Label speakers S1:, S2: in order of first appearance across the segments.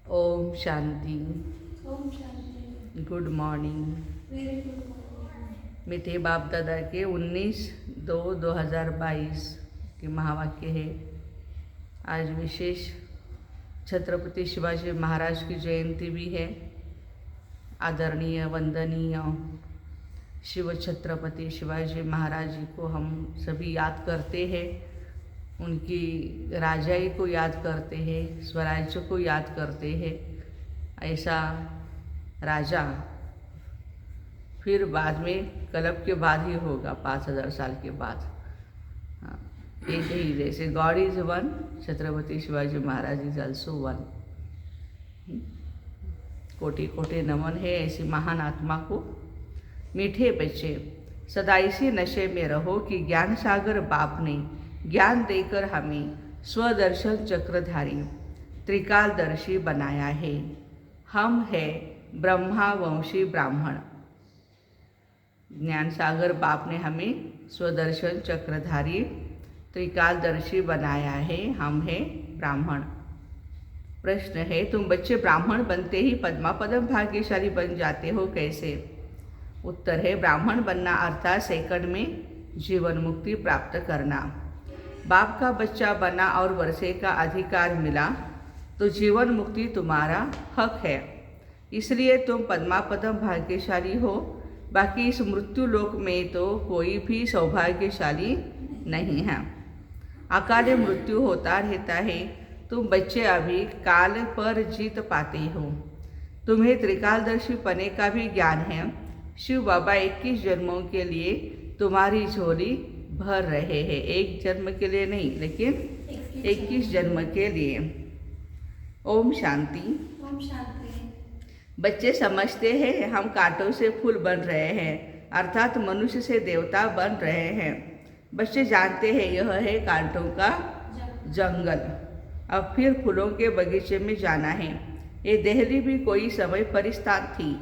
S1: ओम शांति।
S2: ओम शांति।
S1: Good morning.
S2: Very good morning.
S1: मीठे बाप दादा के 19/2/2022 के महावाक्य है। आज विशेष छत्रपति शिवाजी महाराज की जयंती भी है। आदरणीय वंदनीय शिव छत्रपति शिवाजी महाराज जी को हम सभी याद करते हैं, उनकी राजाई को याद करते हैं, स्वराज्य को याद करते हैं। ऐसा राजा फिर बाद में कलप के बाद ही होगा, 5000 साल के बाद। हाँ, एक ही जैसे God is one, Chhatrapati Shivaji Maharaj is also one. कोटि कोटि नमन है ऐसी महान आत्मा को। मीठे बच्चे, सदा इसी नशे में रहो कि ज्ञान सागर बाप ने ज्ञान देकर हमें स्वदर्शन चक्रधारी त्रिकालदर्शी बनाया है। हम है ब्रह्मावंशी ब्राह्मण। ज्ञान सागर बाप ने हमें स्वदर्शन चक्रधारी त्रिकालदर्शी बनाया है। हम है ब्राह्मण। प्रश्न है, तुम बच्चे ब्राह्मण बनते ही पद्मापदम भाग्यशाली बन जाते हो, कैसे? उत्तर है, ब्राह्मण बनना अर्थात सेकंड में जीवन मुक्ति प्राप्त करना। बाप का बच्चा बना और वर्षे का अधिकार मिला तो जीवन मुक्ति तुम्हारा हक है, इसलिए तुम पद्मापदम भाग्यशाली हो। बाकी इस मृत्यु लोक में तो कोई भी सौभाग्यशाली नहीं है। अकाल मृत्यु होता रहता है। तुम बच्चे अभी काल पर जीत पाते हो। तुम्हें त्रिकालदर्शी पने का भी ज्ञान है। शिव बाबा 21 जन्मों के लिए तुम्हारी झोली भर रहे हैं। एक जन्म के लिए नहीं, लेकिन 21 जन्म के लिए। ओम शांति।
S2: ओम शांति।
S1: बच्चे समझते हैं हम कांटों से फूल बन रहे हैं, अर्थात मनुष्य से देवता बन रहे हैं। बच्चे जानते हैं यह है कांटों का जंगल। अब फिर फूलों के बगीचे में जाना है। ये दिल्ली भी कोई समय परिस्थान थी।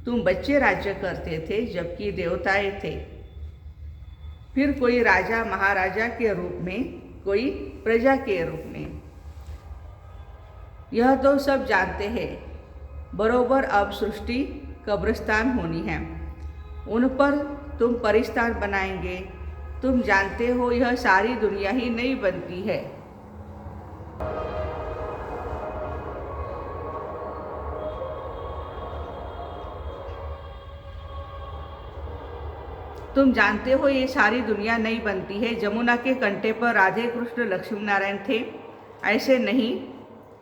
S1: तुम बच्चे राज्य करते थे जबकि देवताएं थे। फिर कोई राजा महाराजा के रूप में, कोई प्रजा के रूप में। यह तो सब जानते हैं। बरोबर अब सृष्टि कब्रिस्तान होनी है, उन पर तुम परिस्थान बनाएंगे। तुम जानते हो यह सारी दुनिया ही नहीं बनती है। तुम जानते हो ये सारी दुनिया नहीं बनती है। जमुना के कंठे पर राधे कृष्ण लक्ष्मी नारायण थे, ऐसे नहीं।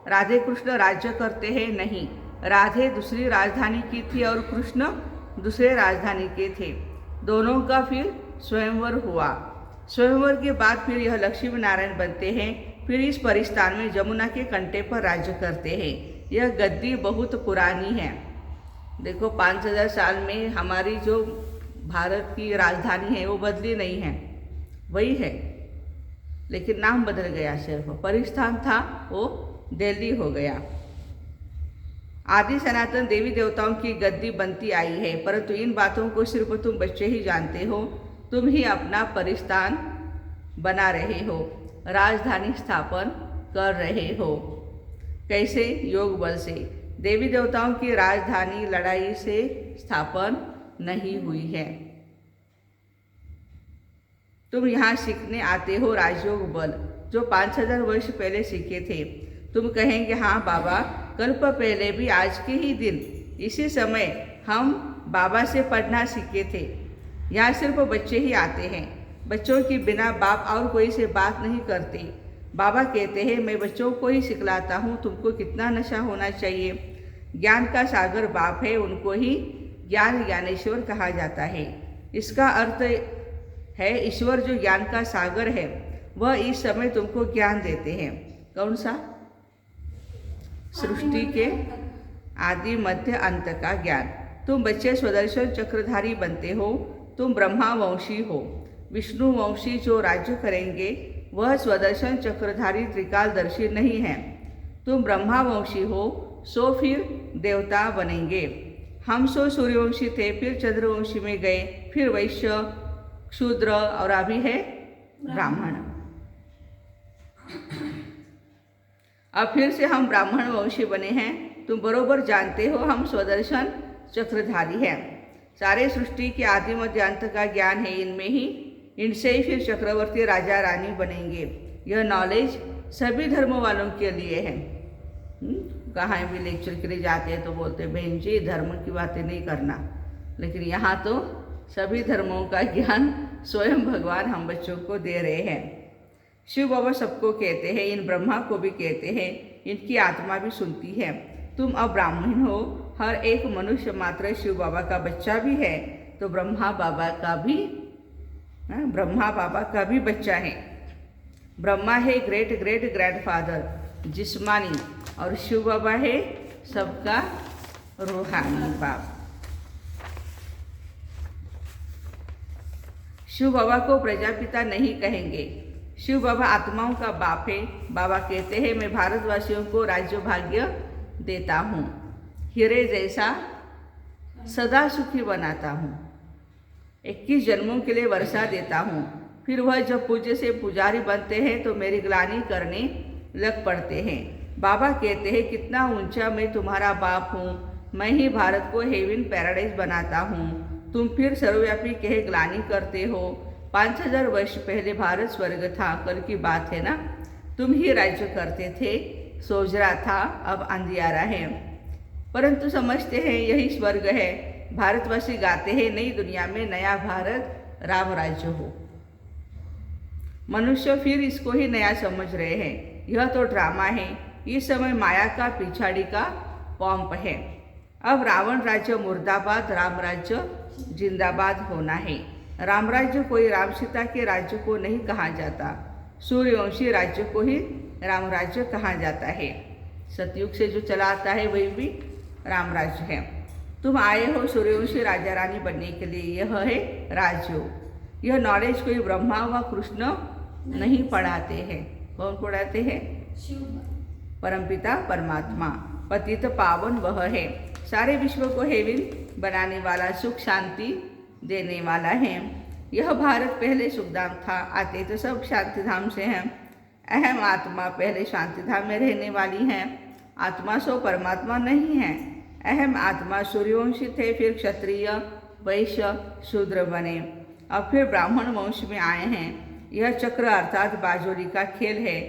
S1: राधे कृष्ण राज्य करते हैं, नहीं। राधे दूसरी राजधानी की थी और कृष्ण दूसरे राजधानी के थे। दोनों का फिर स्वयंवर हुआ। स्वयंवर के बाद फिर यह लक्ष्मी नारायण बनते हैं। फिर इस परिस्थान में जमुना के कंठे पर राज्य करते हैं। यह गद्दी बहुत पुरानी है। देखो, 5000 साल में हमारी जो भारत की राजधानी है वो बदली नहीं है, वही है, लेकिन नाम बदल गया। सिर्फ परिस्थान था वो दिल्ली हो गया। आदि सनातन देवी देवताओं की गद्दी बनती आई है, परंतु इन बातों को सिर्फ तुम बच्चे ही जानते हो। तुम ही अपना परिस्थान बना रहे हो, राजधानी स्थापन कर रहे हो। कैसे? योग बल से। देवी देवताओं की राजधानी लड़ाई से स्थापन नहीं हुई है। तुम यहाँ सीखने आते हो राजयोग बल, जो 5000 वर्ष पहले सीखे थे। तुम कहेंगे, हाँ बाबा, कल्प पहले भी आज के ही दिन इसी समय हम बाबा से पढ़ना सीखे थे। यहाँ सिर्फ बच्चे ही आते हैं। बच्चों की बिना बाप और कोई से बात नहीं करते। बाबा कहते हैं, मैं बच्चों को ही सिखलाता हूँ, तुमको कितना नशा होना चाहिए। ज्ञान का सागर बाप है, उनको ही ज्ञान ज्ञानेश्वर कहा जाता है। इसका अर्थ है ईश्वर जो ज्ञान का सागर है, वह इस समय तुमको ज्ञान देते हैं। कौन सा? सृष्टि के आदि मध्य अंत का ज्ञान। तुम बच्चे स्वदर्शन चक्रधारी बनते हो। तुम ब्रह्मावंशी हो। विष्णुवंशी जो राज्य करेंगे वह स्वदर्शन चक्रधारी त्रिकालदर्शी नहीं है। तुम ब्रह्मावंशी हो, सो फिर देवता बनेंगे। हम सो सूर्यवंशी थे, फिर चंद्रवंशी में गए, फिर वैश्य, शूद्र और अभी है ब्राह्मण। अब फिर से हम ब्राह्मण वंशी बने हैं। तुम बरोबर जानते हो हम स्वदर्शन चक्रधारी हैं। सारे सृष्टि के आदि मध्य अंत का ज्ञान है इनमें ही। इनसे ही फिर चक्रवर्ती राजा रानी बनेंगे। यह नॉलेज सभी धर्मों वालों के लिए है। कहाँ भी लेक्चर के लिए जाते हैं तो बोलते हैं बहन जी धर्म की बातें नहीं करना, लेकिन यहाँ तो सभी धर्मों का ज्ञान स्वयं भगवान हम बच्चों को दे रहे हैं। शिव बाबा सबको कहते हैं, इन ब्रह्मा को भी कहते हैं, इनकी आत्मा भी सुनती है। तुम अब ब्राह्मण हो, हर एक मनुष्य मात्र शिव बाबा का बच्चा भी है, तो ब्रह्मा बाबा का भी बच्चा है। ब्रह्मा है ग्रेट ग्रेट ग्रैंडफादर जिस्मानी, और शिव बाबा है सबका रूहानी बाप। शिव बाबा को प्रजापिता नहीं कहेंगे, शिव बाबा आत्माओं का बाप है। बाबा कहते हैं मैं भारतवासियों को राज्य भाग्य देता हूँ, हीरे जैसा सदा सुखी बनाता हूँ, 21 जन्मों के लिए वर्षा देता हूँ। फिर वह जब पूज्य से पुजारी बनते हैं तो मेरी ग्लानि करने लग पड़ते हैं। बाबा कहते हैं कितना ऊंचा मैं तुम्हारा बाप हूँ, मैं ही भारत को हेवन पैराडाइज बनाता हूँ। तुम फिर सर्वव्यापी कहे ग्लानि करते हो। 5000 वर्ष पहले भारत स्वर्ग था, कल की बात है ना। तुम ही राज्य करते थे, सोजरा था, अब अंधियारा है। परंतु समझते हैं यही स्वर्ग है। भारतवासी गाते हैं नई दुनिया में नया भारत राम राज्य हो। मनुष्य फिर इसको ही नया समझ रहे हैं। यह तो ड्रामा है, इस समय माया का पिछाड़ी का पंप है। अब रावण राज्य मुर्दाबाद, राम राज्य जिंदाबाद होना है। राम राज्य कोई राम सीता के राज्य को नहीं कहा जाता, सूर्यवंशी राज्य को ही राम राज्य कहा जाता है। सतयुग से जो चला आता है वही भी राम राज्य है। तुम आए हो सूर्यवंशी राजा रानी बनने के लिए, यह है राजयोग। यह नॉलेज कोई ब्रह्मा व कृष्ण नहीं पढ़ाते हैं। कौन पढ़ाते हैं?
S2: शिव
S1: परमपिता परमात्मा, पतित पावन वह है। सारे विश्व को हेवन बनाने वाला, सुख शांति देने वाला है। यह भारत पहले सुखधाम था, आते तो सब शांतिधाम से हैं। अहम आत्मा पहले शांतिधाम में रहने वाली है। आत्मा सो परमात्मा नहीं है। अहम आत्मा सूर्यवंशी थे, फिर क्षत्रिय वैश्य शूद्र बने, अब फिर ब्राह्मण वंश में आए हैं। यह चक्र अर्थात बाजोरी का खेल है।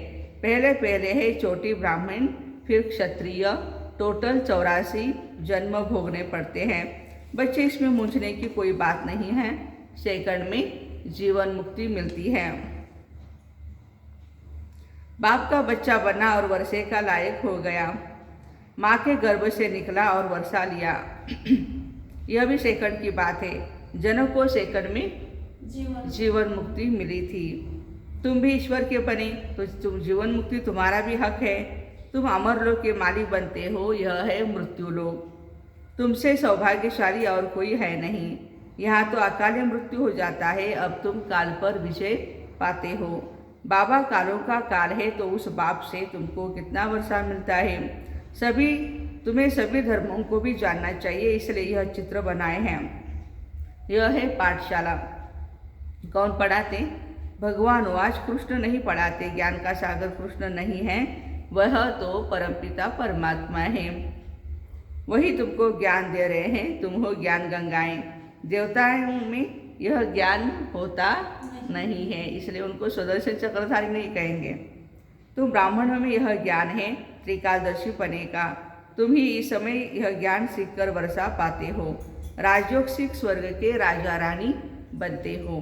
S1: पहले पहले है चोटी ब्राह्मण, फिर क्षत्रिय, टोटल 84 जन्म भोगने पड़ते हैं। बच्चे इसमें मूंझने की कोई बात नहीं है, सेकंड में जीवन मुक्ति मिलती है। बाप का बच्चा बना और वर्षे का लायक हो गया, माँ के गर्भ से निकला और वर्षा लिया। यह भी सेकंड की बात है। जनक को सेकंड में जीवन मुक्ति मिली थी। तुम भी ईश्वर के बने तो तुम जीवन मुक्ति तुम्हारा भी हक है। तुम अमर लोक के मालिक बनते हो, यह है मृत्यु लोक। तुमसे सौभाग्यशाली और कोई है नहीं। यहाँ तो अकाल मृत्यु हो जाता है, अब तुम काल पर विजय पाते हो। बाबा कालों का काल है, तो उस बाप से तुमको कितना वर्षा मिलता है। तुम्हें सभी धर्मों को भी जानना चाहिए, इसलिए यह चित्र बनाए हैं। यह है पाठशाला। कौन पढ़ाते? भगवान आज कृष्ण नहीं पढ़ाते, ज्ञान का सागर कृष्ण नहीं है, वह तो परमपिता परमात्मा है। वही तुमको ज्ञान दे रहे हैं। तुम हो ज्ञान गंगाएं। देवताओं में यह ज्ञान होता नहीं है, इसलिए उनको सुदर्शन चक्रधारी नहीं कहेंगे। तुम ब्राह्मणों में यह ज्ञान है त्रिकालदर्शी पने का। तुम ही इस समय यह ज्ञान सीखकर वर्षा पाते हो। राजयोग सीख स्वर्ग के राजा रानी बनते हो।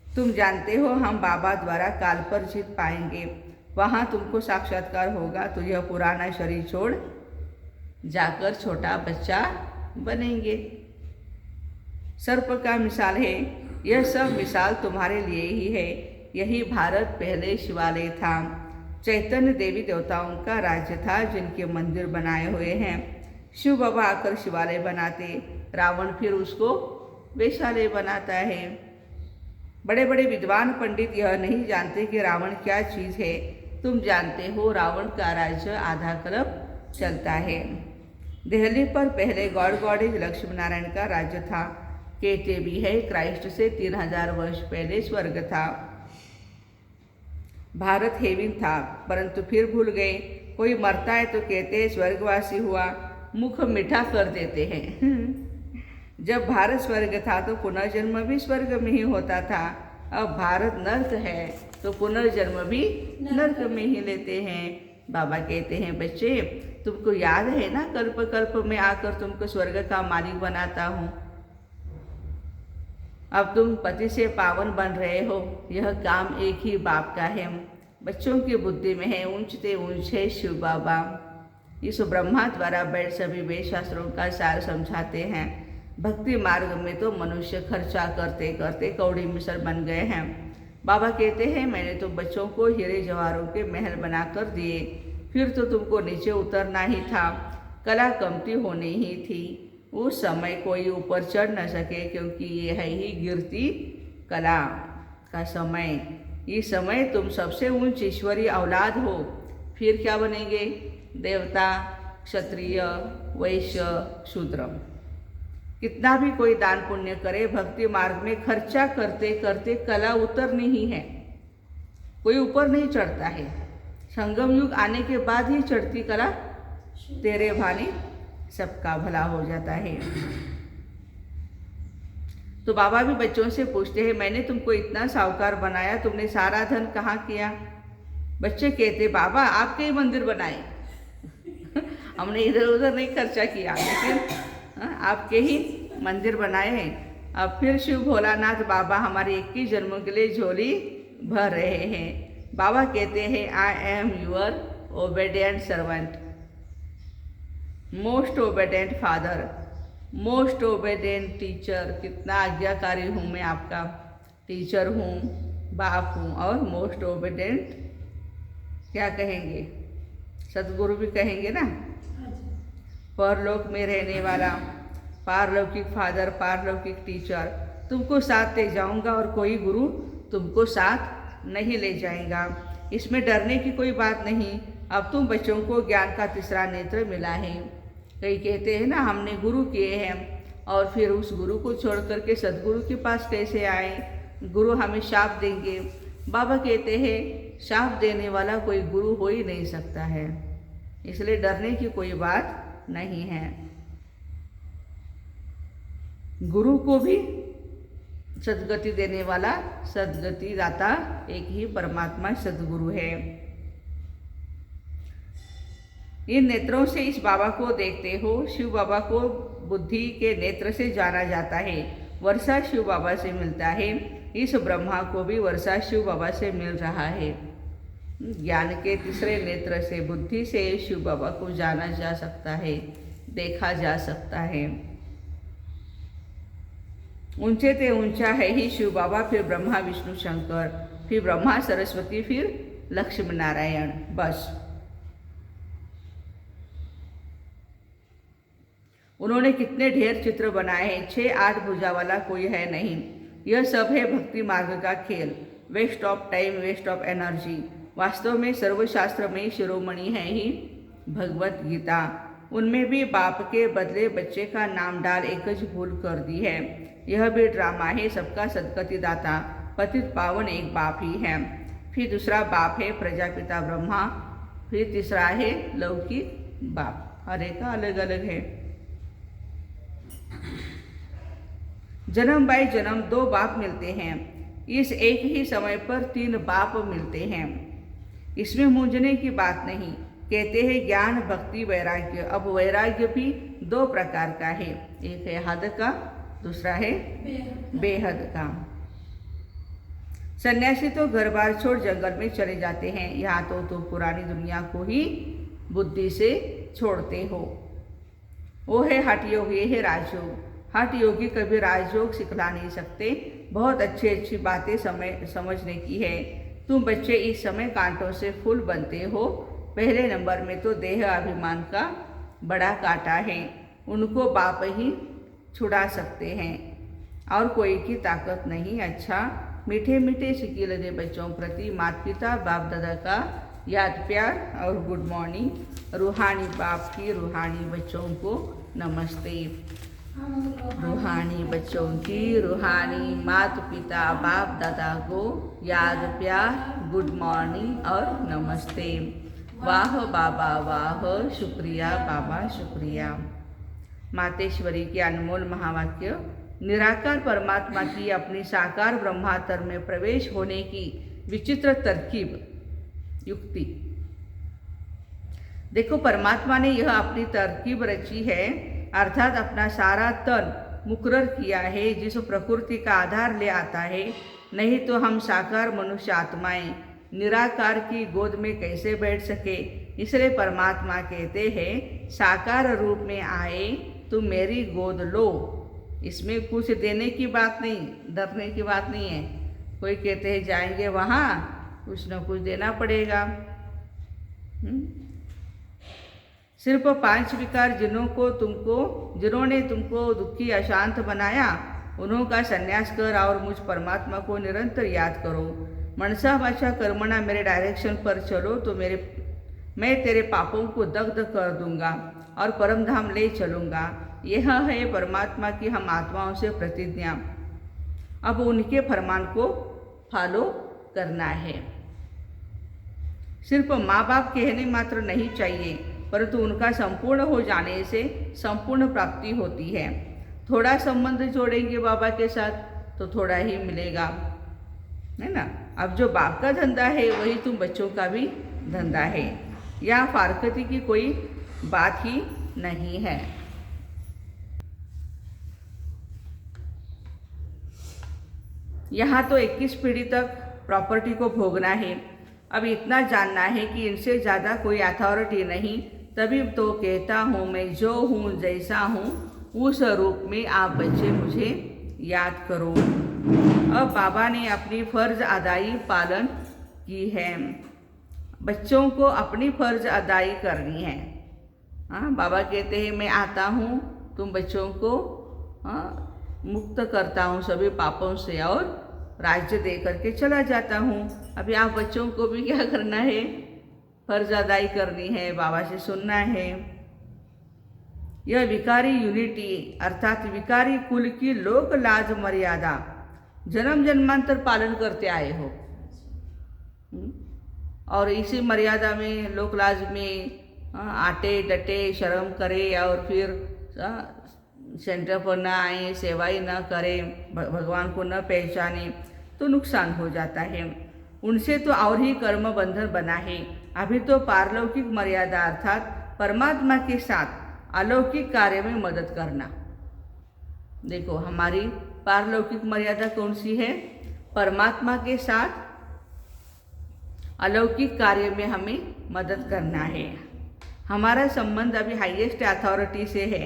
S1: तुम जानते हो हम बाबा द्वारा काल पर जीत पाएंगे, वहाँ तुमको साक्षात्कार होगा, तो यह पुराना शरीर छोड़ जाकर छोटा बच्चा बनेंगे। सर्प का मिसाल है, यह सब मिसाल तुम्हारे लिए ही है। यही भारत पहले शिवालय था। चैतन्य देवी देवताओं का राज्य था, जिनके मंदिर बनाए हुए हैं। शिव बाबा आकर शिवालय बनाते, रावण फिर उसको वेश्यालय बनाता है। बड़े बड़े विद्वान पंडित यह नहीं जानते कि रावण क्या चीज़ है। तुम जानते हो रावण का राज्य आधा कल्प चलता है। दिल्ली पर पहले गॉड गॉडेज लक्ष्मी नारायण का राज्य था। कहते भी है क्राइस्ट से 3000 वर्ष पहले स्वर्ग था। भारत हेवन था, परंतु फिर भूल गए। कोई मरता है तो कहते हैं स्वर्गवासी हुआ, मुख मीठा कर देते हैं। जब भारत स्वर्ग था तो पुनर्जन्म भी स्वर्ग में ही होता था। अब भारत नर्क है तो पुनर्जन्म भी नर्क में ही लेते हैं। बाबा कहते हैं बच्चे, तुमको याद है ना, कल्प कल्प में आकर तुमको स्वर्ग का मालिक बनाता हूँ। अब तुम पति से पावन बन रहे हो, यह काम एक ही बाप का है। बच्चों की बुद्धि में है ऊंचते ऊंचे शिव बाबा। इस ब्रह्मा द्वारा बैठ सभी वेद शास्त्रों का सार समझाते हैं। भक्ति मार्ग में तो मनुष्य खर्चा करते करते कौड़ी मिसल बन गए हैं। बाबा कहते हैं मैंने तो बच्चों को हीरे जवाहरों के महल बनाकर दिए, फिर तो तुमको नीचे उतरना ही था, कला कमती होनी ही थी। उस समय कोई ऊपर चढ़ न सके क्योंकि ये है ही गिरती कला का समय। इस समय तुम सबसे ऊंच ईश्वरीय औलाद हो, फिर क्या बनेंगे? देवता, क्षत्रिय, वैश्य, शूद्र। कितना भी कोई दान पुण्य करे, भक्ति मार्ग में खर्चा करते करते कला उतरनी ही है। कोई ऊपर नहीं चढ़ता है। संगम युग आने के बाद ही चढ़ती कला तेरे भाने सबका भला हो जाता है। तो बाबा भी बच्चों से पूछते हैं मैंने तुमको इतना साहूकार बनाया, तुमने सारा धन कहाँ किया? बच्चे कहते बाबा आपके ही मंदिर बनाए। हमने इधर उधर नहीं खर्चा किया, लेकिन आपके ही मंदिर बनाए। अब फिर शिव भोलानाथ बाबा हमारे 21 जन्मों के लिए झोली भर रहे हैं। बाबा कहते हैं I am your obedient servant, most obedient father, most obedient teacher. कितना आज्ञाकारी हूँ मैं, आपका टीचर हूँ, बाप हूँ, और मोस्ट ओबेडिएंट क्या कहेंगे? सदगुरु भी कहेंगे ना। परलोक में रहने वाला, पारलौकिक फादर, पारलौकिक टीचर। तुमको साथ ले जाऊंगा और कोई गुरु तुमको साथ नहीं ले जाएगा। इसमें डरने की कोई बात नहीं। अब तुम बच्चों को ज्ञान का तीसरा नेत्र मिला है। कई कहते हैं ना हमने गुरु किए हैं और फिर उस गुरु को छोड़ करके सदगुरु के पास कैसे आए? गुरु हमें शाप देंगे। बाबा कहते हैं शाप देने वाला कोई गुरु हो ही नहीं सकता है, इसलिए डरने की कोई बात नहीं है। गुरु को भी सदगति देने वाला सदगति दाता एक ही परमात्मा सदगुरु है। इन नेत्रों से इस बाबा को देखते हो। शिव बाबा को बुद्धि के नेत्र से जाना जाता है। वर्षा शिव बाबा से मिलता है। इस ब्रह्मा को भी वर्षा शिव बाबा से मिल रहा है। ज्ञान के तीसरे नेत्र से, बुद्धि से शिव बाबा को जाना जा सकता है, देखा जा सकता है। ऊंचे ते ऊंचा है ही शिव बाबा, फिर ब्रह्मा विष्णु शंकर, फिर ब्रह्मा सरस्वती, फिर लक्ष्मी नारायण। बस उन्होंने कितने ढेर चित्र बनाए हैं। 6-8 भुजा वाला कोई है नहीं। यह सब है भक्ति मार्ग का खेल। Waste of time, waste of energy. वास्तव में सर्वशास्त्र में शिरोमणि है ही भगवत गीता। उनमें भी बाप के बदले बच्चे का नाम डाल एक भूल कर दी है। यह भी ड्रामा है। सबका सदगति दाता पतित पावन एक बाप ही है। फिर दूसरा बाप है प्रजापिता ब्रह्मा, फिर तीसरा है लौकिक बाप। हर एक का अलग अलग है। जन्म बाई जन्म 2 बाप मिलते हैं। इस एक ही समय पर 3 बाप मिलते हैं। इसमें मूंझने की बात नहीं। कहते हैं ज्ञान, भक्ति, वैराग्य। अब वैराग्य भी 2 प्रकार का है। एक है हद का, दूसरा है बेहद का। सन्यासी तो घर बार छोड़ जंगल में चले जाते हैं। यहाँ तो पुरानी दुनिया को ही बुद्धि से छोड़ते हो। वो है हठ योग, ये है राजयोग। हठ योगी कभी राजयोग सिखला नहीं सकते। बहुत अच्छी अच्छी बातें समझने की है। तुम बच्चे इस समय कांटों से फूल बनते हो। पहले नंबर में तो देह अभिमान का बड़ा कांटा है। उनको बाप ही छुड़ा सकते हैं और कोई की ताकत नहीं। अच्छा, मीठे मीठे सिक्के लगे बच्चों प्रति माता पिता बाप दादा का याद प्यार और गुड मॉर्निंग। रूहानी बाप की रूहानी बच्चों को नमस्ते। रूहानी बच्चों की रूहानी माता पिता बाप दादा को याद प्यार, गुड मॉर्निंग और नमस्ते। वाह बाबा वाह, शुक्रिया बाबा शुक्रिया। मातेश्वरी के अनमोल महावाक्य। निराकार परमात्मा की अपनी साकार ब्रह्मांतर में प्रवेश होने की विचित्र तरकीब युक्ति। देखो, परमात्मा ने यह अपनी तरकीब रची है, अर्थात अपना सारा तन मुकर्रर किया है जिस प्रकृति का आधार ले आता है। नहीं तो हम साकार मनुष्य आत्माएं निराकार की गोद में कैसे बैठ सके। इसलिए परमात्मा कहते हैं, साकार रूप में आए तुम मेरी गोद लो। इसमें कुछ देने की बात नहीं, डरने की बात नहीं है। कोई कहते हैं जाएंगे वहाँ, कुछ न कुछ देना पड़ेगा। सिर्फ 5 विकार जिन्होंने तुमको दुखी अशांत बनाया, उन्हों का संन्यास कर और मुझ परमात्मा को निरंतर याद करो। मनसा वाचा कर्मणा मेरे डायरेक्शन पर चलो तो मैं तेरे पापों को दग्ध कर दूंगा और परम धाम ले चलूँगा। यह है परमात्मा की हम आत्माओं से प्रतिज्ञा। अब उनके फरमान को फॉलो करना है। सिर्फ माँ बाप कहने मात्र नहीं चाहिए, परंतु उनका संपूर्ण हो जाने से संपूर्ण प्राप्ति होती है। थोड़ा संबंध जोड़ेंगे बाबा के साथ तो थोड़ा ही मिलेगा, है ना। अब जो बाप का धंधा है वही तुम बच्चों का भी धंधा है। यहाँ फारकती की कोई बात ही नहीं है। यहाँ तो 21 पीढ़ी तक प्रॉपर्टी को भोगना है। अब इतना जानना है कि इनसे ज़्यादा कोई अथॉरिटी नहीं। तभी तो कहता हूँ, मैं जो हूँ जैसा हूँ उस रूप में आप बच्चे मुझे याद करो। अब बाबा ने अपनी फ़र्ज अदाई पालन की है। बच्चों को अपनी फ़र्ज अदाई करनी है। हाँ, बाबा कहते हैं मैं आता हूँ, तुम बच्चों को मुक्त करता हूँ सभी पापों से और राज्य दे करके चला जाता हूँ। अभी आप बच्चों को भी क्या करना है, फर्ज अदाई करनी है, बाबा से सुनना है। यह विकारी यूनिटी अर्थात विकारी कुल की लोक लाज मर्यादा जन्म जन्मांतर पालन करते आए हो। और इसी मर्यादा में लोक लाज में आटे डटे शर्म करे और फिर सेंटर पर न आए, सेवाई न करें, भगवान को न पहचाने तो नुकसान हो जाता है। उनसे तो और ही कर्म बंधन बना है। अभी तो पारलौकिक मर्यादा अर्थात परमात्मा के साथ अलौकिक कार्य में मदद करना। देखो, हमारी पारलौकिक मर्यादा कौन सी है? परमात्मा के साथ अलौकिक कार्य में हमें मदद करना है। हमारा संबंध अभी हाईएस्ट अथॉरिटी से है।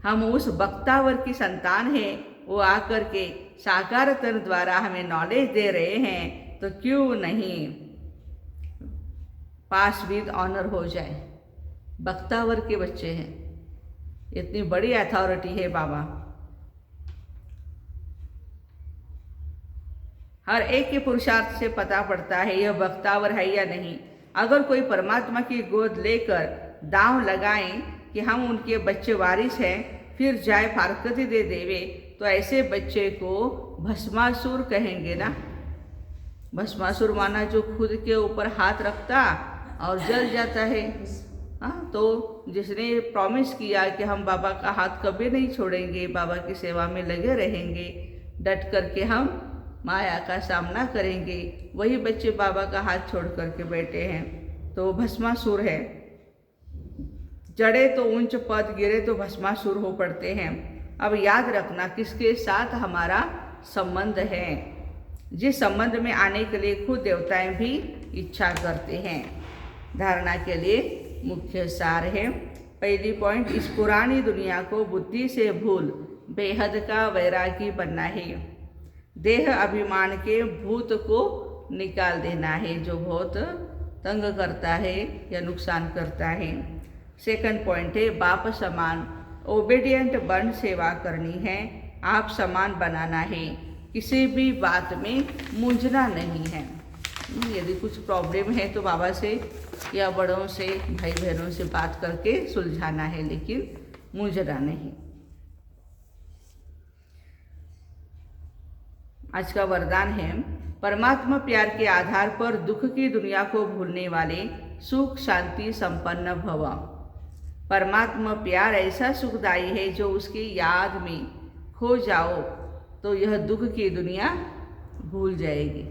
S1: हम उस वक्तावर की संतान है, वो आकर के साकार तन द्वारा हमें नॉलेज दे रहे हैं, तो क्यों नहीं पास विद ऑनर हो जाए। वक्तावर के बच्चे हैं, इतनी बड़ी अथॉरिटी है बाबा। हर एक के पुरुषार्थ से पता पड़ता है यह वक्तावर है या नहीं। अगर कोई परमात्मा की गोद लेकर दांव लगाएं कि हम उनके बच्चे वारिस हैं, फिर जाए फारकती दे देवे, तो ऐसे बच्चे को भस्मासुर कहेंगे ना। भस्मासुर माना जो खुद के ऊपर हाथ रखता और जल जाता है। हाँ, तो जिसने प्रॉमिस किया कि हम बाबा का हाथ कभी नहीं छोड़ेंगे, बाबा की सेवा में लगे रहेंगे, डट करके हम माया का सामना करेंगे, वही बच्चे बाबा का हाथ छोड़ करके बैठे हैं, तो भस्मासुर है। चढ़े तो ऊंच पद, गिरे तो भस्मासुर हो पड़ते हैं। अब याद रखना किसके साथ हमारा संबंध है। जिस संबंध में आने के लिए खुद देवताएं भी इच्छा करते हैं। धारणा के लिए मुख्य सार है। पहली पॉइंट, इस पुरानी दुनिया को बुद्धि से भूल बेहद का वैरागी बनना है। देह अभिमान के भूत को निकाल देना है, जो बहुत तंग करता है या नुकसान करता है। सेकंड पॉइंट है, बाप समान ओबेडिएंट बन सेवा करनी है। आप समान बनाना है, किसी भी बात में मूंझना नहीं है। यदि कुछ प्रॉब्लम है तो बाबा से या बड़ों से, भाई बहनों से बात करके सुलझाना है, लेकिन मूंझना नहीं। आज का वरदान है, परमात्मा प्यार के आधार पर दुख की दुनिया को भूलने वाले सुख शांति संपन्न भव। परमात्मा प्यार ऐसा सुखदायी है जो उसकी याद में खो जाओ तो यह दुख की दुनिया भूल जाएगी।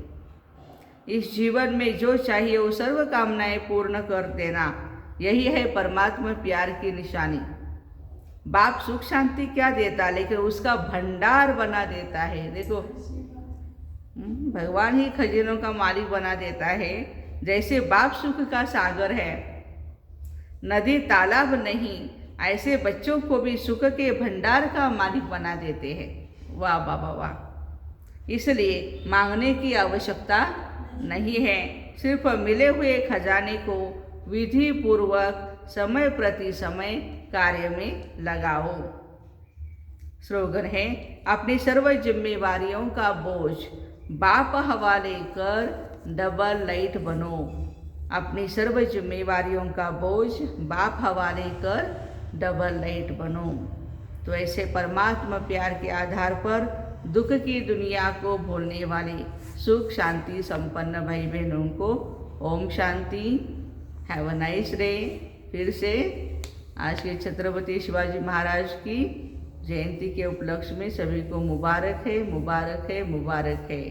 S1: इस जीवन में जो चाहिए वो सर्व कामनाएं पूर्ण कर देना, यही है परमात्मा प्यार की निशानी। बाप सुख शांति क्या देता, लेकिन उसका भंडार बना देता है। देखो भगवान ही खजानों का मालिक बना देता है। जैसे बाप सुख का सागर है, नदी तालाब नहीं, ऐसे बच्चों को भी सुख के भंडार का मालिक बना देते हैं। वाह बाबा वाह। इसलिए मांगने की आवश्यकता नहीं है, सिर्फ मिले हुए खजाने को विधि पूर्वक समय प्रति समय कार्य में लगाओ। स्लोगन है, अपनी सर्व जिम्मेवारियों का बोझ बाप हवाले कर डबल लाइट बनो। अपनी सर्व जिम्मेवारियों का बोझ बाप हवाले कर डबल लाइट बनो। तो ऐसे परमात्मा प्यार के आधार पर दुख की दुनिया को भूलने वाले सुख शांति संपन्न भाई बहनों को ओम शांति। Have a nice day. फिर से आज के छत्रपति शिवाजी महाराज की जयंती के उपलक्ष्य में सभी को मुबारक है, मुबारक है, मुबारक है।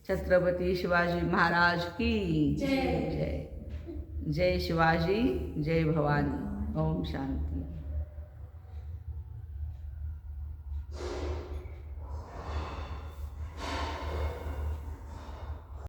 S1: छत्रपति शिवाजी महाराज की जय। जय शिवाजी, जय भवानी। ओम शांति।